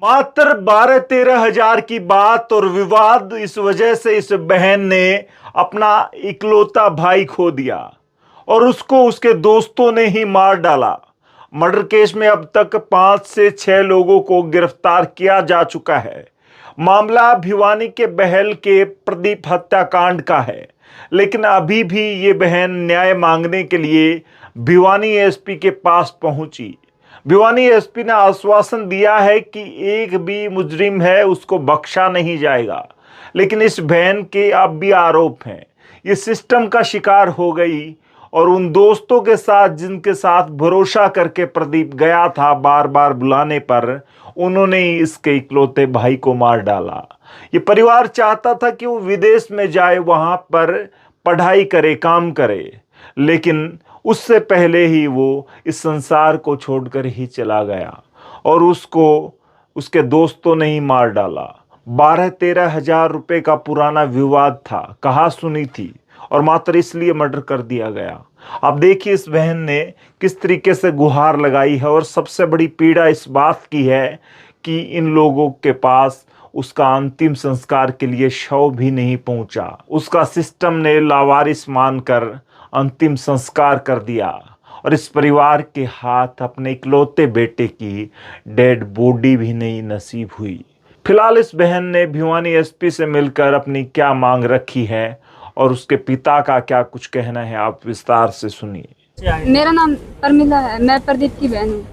मात्र 12-13 हजार की बात और विवाद, इस वजह से इस बहन ने अपना इकलौता भाई खो दिया और उसको उसके दोस्तों ने ही मार डाला। मर्डर केस में अब तक 5 से 6 लोगों को गिरफ्तार किया जा चुका है। मामला भिवानी के बहल के प्रदीप हत्याकांड का है, लेकिन अभी भी ये बहन न्याय मांगने के लिए भिवानी एसपी के पास पहुंची। भिवानी एसपी ने आश्वासन दिया है कि एक भी मुजरिम है उसको बख्शा नहीं जाएगा, लेकिन इस बहन के अब भी आरोप हैं। ये सिस्टम का शिकार हो गई और उन दोस्तों के साथ जिनके साथ भरोसा करके प्रदीप गया था, बार बार बुलाने पर उन्होंने ही इसके इकलौते भाई को मार डाला। ये परिवार चाहता था कि वो विदेश में जाए, वहां पर पढ़ाई करे, काम करे, लेकिन उससे पहले ही वो इस संसार को छोड़कर ही चला गया और उसको उसके दोस्तों ने ही मार डाला। 12-13 हजार रुपए का पुराना विवाद था, कहा सुनी थी, और मात्र इसलिए मर्डर कर दिया गया। अब देखिए इस बहन ने किस तरीके से गुहार लगाई है, और सबसे बड़ी पीड़ा इस बात की है कि इन लोगों के पास उसका अंतिम संस्कार के लिए शव भी नहीं पहुंचा। उसका सिस्टम ने लावारिस मानकर अंतिम संस्कार कर दिया और इस परिवार के हाथ अपने इकलौते बेटे की डेड बॉडी भी नहीं नसीब हुई। फिलहाल इस बहन ने भिवानी एसपी से मिलकर अपनी क्या मांग रखी है और उसके पिता का क्या कुछ कहना है, आप विस्तार से सुनिए। मेरा नाम परमिला है, मैं प्रदीप की बहन हूँ।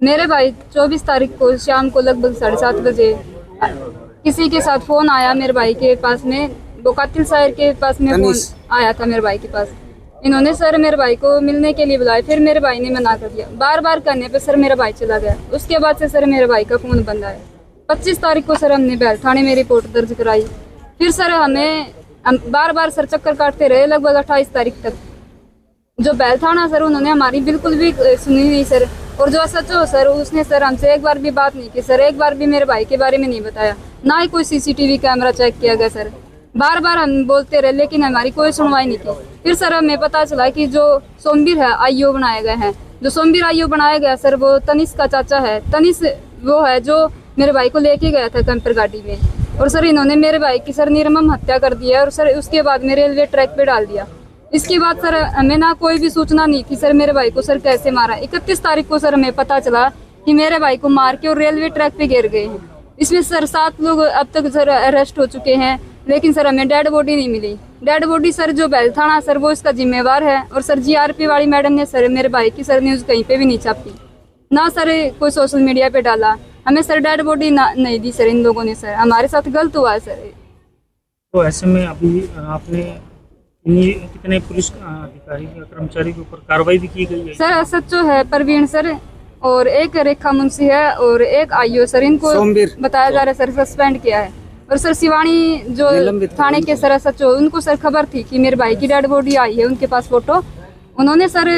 मेरे भाई 24 तारीख को शाम को लगभग 7:30 बजे किसी के साथ फोन आया मेरे भाई के पास में, वो कातिल साहिर के पास में फोन आया था मेरे भाई के पास। इन्होंने सर मेरे भाई को मिलने के लिए बुलाया, फिर मेरे भाई ने मना कर दिया। बार बार करने पे सर मेरा भाई चला गया। उसके बाद से सर मेरे भाई का फोन बंद आया। 25 तारीख को सर हमने बैल थाने में रिपोर्ट दर्ज कराई। फिर सर हम बार बार सर चक्कर काटते रहे लगभग 28 तारीख तक। जो बैल थाना सर उन्होंने हमारी बिल्कुल भी सुनी नहीं सर, और जो सचो सर उसने सर हमसे एक बार भी बात नहीं की सर, एक बार भी मेरे भाई के बारे में नहीं बताया, ना ही कोई CCTV कैमरा चेक किया गया सर। बार बार हम बोलते रहे लेकिन हमारी कोई सुनवाई नहीं की। फिर सर हमें पता चला कि जो सोमवीर है IO बनाए गए हैं, जो सोमवीर IO बनाया गया सर वो तनिष का चाचा है। तनिष वो है जो मेरे भाई को लेके गया था कैंपर गाड़ी में, और सर इन्होंने मेरे भाई की सर निर्मम हत्या कर दी है और सर उसके बाद में रेलवे ट्रैक पे डाल दिया। इसके बाद सर हमें ना कोई भी सूचना नहीं थी सर मेरे भाई को सर कैसे मारा। 31 तारीख को सर हमें पता चला कि मेरे भाई को मार के और रेलवे ट्रैक पे गिर गए हैं। इसमें सर 7 लोग अब तक सर अरेस्ट हो चुके हैं, लेकिन सर हमें डेड बॉडी नहीं मिली। डेड बॉडी सर जो बैल थाना सर वो इसका जिम्मेवार है, और सर GRP वाली मैडम ने सर मेरे भाई की सर न्यूज़ कहीं पे भी नहीं छापी, ना सर कोई सोशल मीडिया पे डाला। हमें सर डेड बॉडी नहीं दी सर इन लोगों ने। सर हमारे साथ गलत हुआ है सर। तो ऐसे में अभी आपने कितने पुलिस अधिकारी या कर्मचारी के ऊपर कार्रवाई भी की गई है? सर SHO है प्रवीण सर, और एक रेखा मुंशी है, और एक IO सर। इनको बताया जा रहा है सर सस्पेंड किया है। और सर शिवानी जो थाने के सर SHO, उनको सर खबर थी कि मेरे भाई की डेड बॉडी आई है, उनके पास फोटो। उन्होंने सर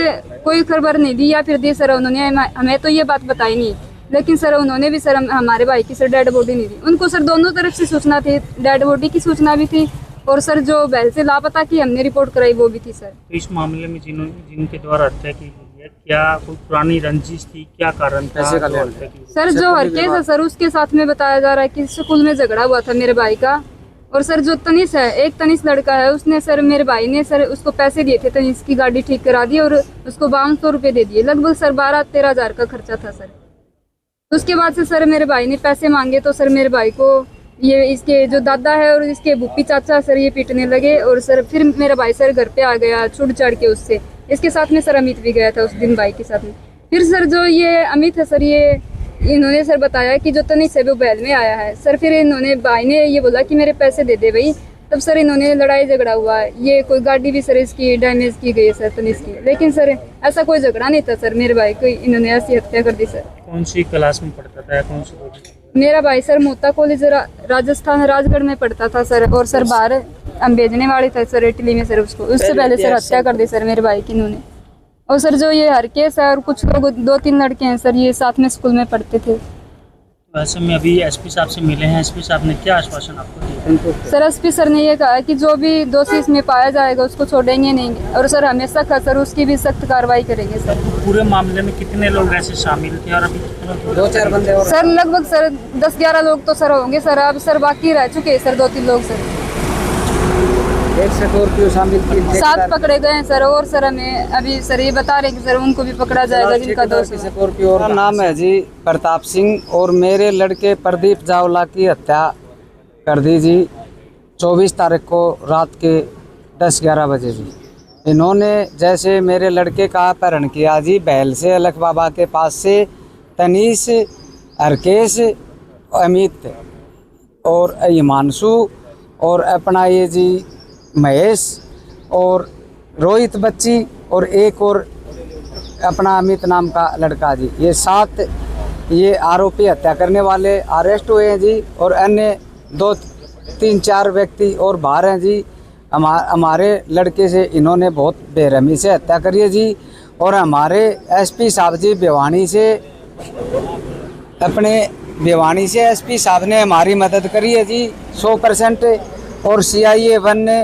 कोई खबर नहीं दी, या फिर दी सर उन्होंने हमें तो ये बात बताई नहीं, लेकिन सर उन्होंने भी सर हमारे भाई की सर डेड बॉडी नहीं दी। उनको सर दोनों तरफ से सूचना थी, डेड बॉडी की सूचना भी थी, और सर जो बैल से लापता की हमने रिपोर्ट कराई वो भी थी सर। तो इस मामले में जिनके द्वारा हत्या की गई है, क्या कोई पुरानी रंजिश थी, क्या कारण था हत्या की? सर जो हर केस है सर उसके साथ में बताया जा रहा है कि स्कूल में झगड़ा हुआ था मेरे भाई का। और सर जो तनिष है, एक तनिष लड़का है, उसने सर मेरे भाई ने सर उसको पैसे दिए थे, तनिष की गाड़ी ठीक करा दी और उसको 5200 रुपये दे दिए। लगभग सर 12-13 हजार का खर्चा था सर। उसके बाद से सर मेरे भाई ने पैसे मांगे तो सर मेरे भाई को ये इसके जो दादा है और इसके भूपी चाचा सर ये पीटने लगे, और सर फिर मेरा भाई सर घर पे आ गया छुड़ चढ़ के उससे। इसके साथ में सर अमित भी गया था उस दिन भाई के साथ में। फिर सर जो ये अमित है सर, ये इन्होंने सर बताया कि जो तनिष है वो बैल में आया है सर। फिर इन्होंने भाई ने ये बोला कि मेरे पैसे दे दे भाई, तब सर इन्होंने लड़ाई झगड़ा हुआ। ये कोई गाड़ी भी सर इसकी डैमेज की गई है सर तनिष की, लेकिन सर ऐसा कोई झगड़ा नहीं था सर। मेरे भाई को इन्होंने ऐसी हत्या कर दी सर। कौन सी क्लास में पढ़ता था, कौन सी? मेरा भाई सर मोता कॉलेज राजस्थान राजगढ़ में पढ़ता था सर, और सर बाहर हम भेजने वाले थे सर इटली में सर उसको। उससे पहले सर हत्या कर दी सर मेरे भाई की इन्होंने। और सर जो ये हर केस है, और कुछ लोग 2-3 लड़के हैं सर, ये साथ में स्कूल में पढ़ते थे। वैसे में अभी SP साहब से मिले हैं, SP साहब ने क्या आश्वासन आपको दिया? सर SP सर ने ये कहा कि जो भी दोषी इसमें पाया जाएगा उसको छोड़ेंगे नहीं, और सर हमें सख्त सर उसकी भी सख्त कार्रवाई करेंगे सर। पूरे मामले में कितने लोग ऐसे शामिल थे और अभी कितने 2-4 बंदे और सर लगभग सर 10-11 लोग तो सर होंगे सर, अब सर बाकी रह चुके हैं सर 2-3 लोग सर। एक स्कॉर्पियो शामिल थी। 7 पकड़े गए हैं सर, और सर हमें अभी सर ये बता रहे हैं कि सर उनको भी पकड़ा जाएगा जिनका दोस्त है। स्कॉर्पियो। मेरा नाम है जी प्रताप सिंह और मेरे लड़के प्रदीप जावला की हत्या कर दी जी 24 तारीख को रात के 10-11 बजे जी। इन्होंने जैसे मेरे लड़के का अपहरण किया जी बैल से अलख बाबा के पास से तनीस, हरकेश, अमित और हिमांशु और अपना ये जी महेश और रोहित बच्ची और एक और अपना अमित नाम का लड़का जी, ये 7 ये आरोपी हत्या करने वाले अरेस्ट हुए हैं जी। और अन्य 2-3-4 व्यक्ति और बाहर हैं जी। हमारे लड़के से इन्होंने बहुत बेरहमी से हत्या करी है जी। और हमारे एसपी साहब जी भिवानी से एसपी साहब ने हमारी मदद करी है जी 100%। और CIA 1 ने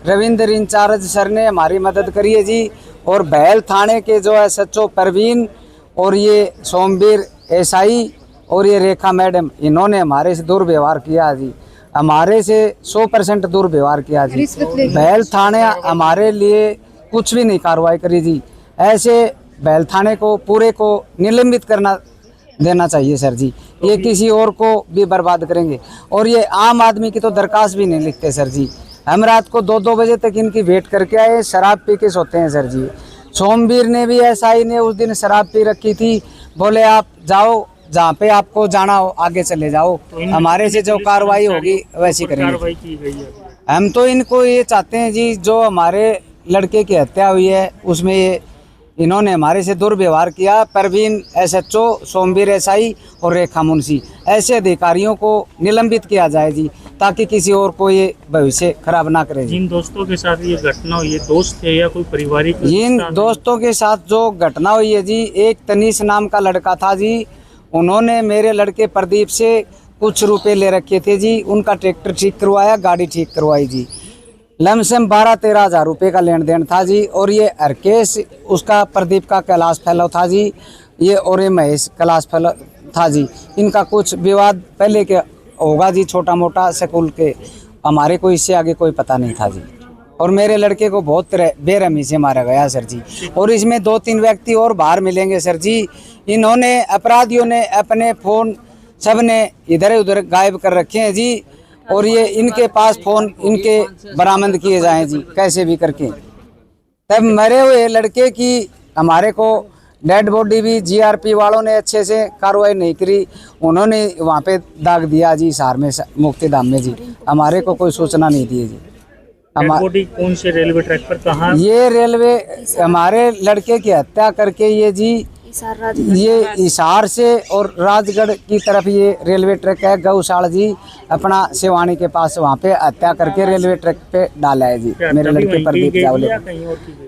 रविंद्र इंचार्ज सर ने हमारी मदद करी है जी। और बैल थाने के जो है SHO परवीन और ये सोमवीर SI और ये रेखा मैडम, इन्होंने हमारे से दुर्व्यवहार किया जी, हमारे से 100% दुर्व्यवहार किया जी। बैल थाने हमारे लिए कुछ भी नहीं कार्रवाई करी जी। ऐसे बैल थाने को पूरे को निलंबित करना देना चाहिए सर जी, ये किसी और को भी बर्बाद करेंगे। और ये आम आदमी की तो दरखास्त भी नहीं लिखते सर जी। हम रात को 2-2 बजे तक इनकी वेट करके आए, शराब पी के सोते हैं सर जी। सोमवीर ने भी SI ने उस दिन शराब पी रखी थी, बोले आप जाओ जहाँ पे आपको जाना हो आगे चले जाओ, हमारे से जो कार्रवाई होगी वैसी करेंगे। कार्रवाई की गई है? हम तो इनको ये चाहते हैं जी, जो हमारे लड़के की हत्या हुई है उसमें ये इन्होंने हमारे से दुर्व्यवहार किया, परवीन SHO, सोमवीर SI और रेखा मुंशी, ऐसे अधिकारियों को निलंबित किया जाए जी, ताकि किसी और को ये भविष्य खराब ना करे जी। जिन दोस्तों के साथ ये घटना हुई है, दोस्त थे या कोई पारिवारिक? इन दोस्तों के साथ जो घटना हुई है जी, एक तनीश नाम का लड़का था जी, उन्होंने मेरे लड़के प्रदीप से कुछ रुपए ले रखे थे जी, उनका ट्रैक्टर ठीक करवाया, गाड़ी ठीक करवाई जी, लमसम 12-13 हज़ार रुपये का लेन देन था जी। और ये हरकेश उसका प्रदीप का कैलाश फेलो था जी, ये और ये महेश कैलाश फेलो था जी। इनका कुछ विवाद पहले के होगा जी, छोटा मोटा स्कूल के, हमारे को इससे आगे कोई पता नहीं था जी। और मेरे लड़के को बहुत बेरहमी से मारा गया सर जी। और इसमें 2-3 व्यक्ति और बाहर मिलेंगे सर जी। इन्होंने अपराधियों ने अपने फ़ोन सब ने इधर उधर गायब कर रखे हैं जी। और ये इनके पास फ़ोन इनके बरामद किए जाएं जी कैसे भी करके। तब मरे हुए लड़के की हमारे को डेड बॉडी भी GRP वालों ने अच्छे से कार्रवाई नहीं करी, उन्होंने वहाँ पे दाग दिया जी हिसार में मुक्तिधाम में जी, हमारे को कोई सूचना नहीं दी जी। बॉडी कौन से रेलवे ट्रैक पर कहाँ? ये रेलवे हमारे लड़के की हत्या करके ये जी ये हिसार से और राजगढ़ की तरफ ये रेलवे ट्रैक है, गौशाला जी अपना सिवानी के पास, वहाँ पे हत्या करके रेलवे ट्रैक पे डाला है जी मेरे लड़के प्रदीप जावले।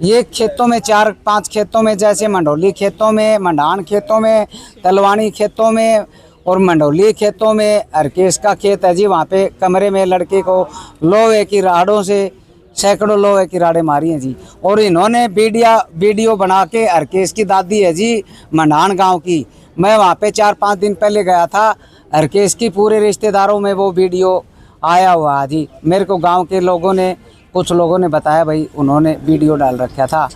ये खेतों में 4-5 खेतों में, जैसे मंडोली खेतों में, मंडान खेतों में, तलवानी खेतों में और मंडोली खेतों में हरकेश का खेत है जी। वहाँ पे कमरे में लड़के को लोहे की राड़ों से सैकड़ों लोहे की राड़ें मारी हैं जी। और इन्होंने वीडियो बना के, हरकेश की दादी है जी मंडान गांव की, मैं वहाँ पे 4-5 दिन पहले गया था, हरकेश की पूरे रिश्तेदारों में वो वीडियो आया हुआ जी। मेरे को गांव के लोगों ने, कुछ लोगों ने बताया भाई उन्होंने वीडियो डाल रखा था।